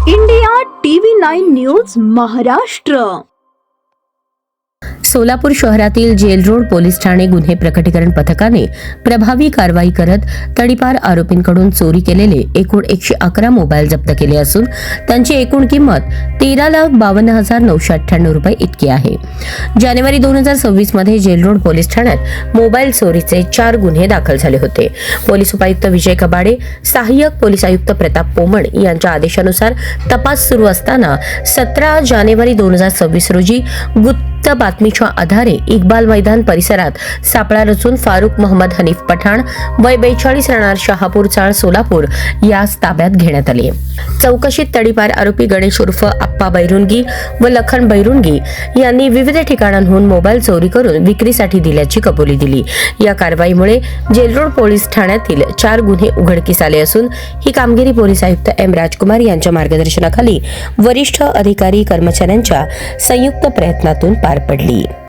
India TV 9 news Maharashtra. Solapur शहरातील gel road police Thane गुन्हे प्रकटीकरण पथकाने प्रभावी कारवाई करत तडीपार आरोपींकडून चोरी केलेले एकूण 111 मोबाईल जप्त केले असून त्यांची एकूण किंमत 13,52,998 रुपये इतकी आहे. जानेवारी 2026 मध्ये जेल रोड पोलीस ठाण्यात मोबाईल चोरीचे 4 गुन्हे दाखल झाले होते. पोलीस उपायुक्त विजय कबाडे, सहाय्यक पोलीस आयुक्त प्रताप पोमण यांच्या आदेशानुसार तपास सुरू असताना 17 जानेवारी 2026 रोजी गुप्त बातमीच्या आधारे इक्बाल मैदान परिसरात सापळा रचून फारुख मोहम्मद हनीफ पठाण वय 42 राहणार शहापूर चाळ सोलापूर यास ताब्यात घेण्यात आले. चौकशीत तडीपार आरोपी गणेश उर्फ आप्पा बैरुंगी व लखन बैरुंगी यांनी विविध ठिकाणांहून मोबाईल चोरी करून विक्रीसाठी दिल्याची कबुली दिली. या कारवाईमुळे जेलरोड पोलीस ठाण्यातील 4 गुन्हे उघडकीस आले असून ही कामगिरी पोलीस आयुक्त एम राजकुमार यांच्या मार्गदर्शनाखाली वरिष्ठ अधिकारी कर्मचाऱ्यांच्या संयुक्त प्रयत्नातून पार पडली.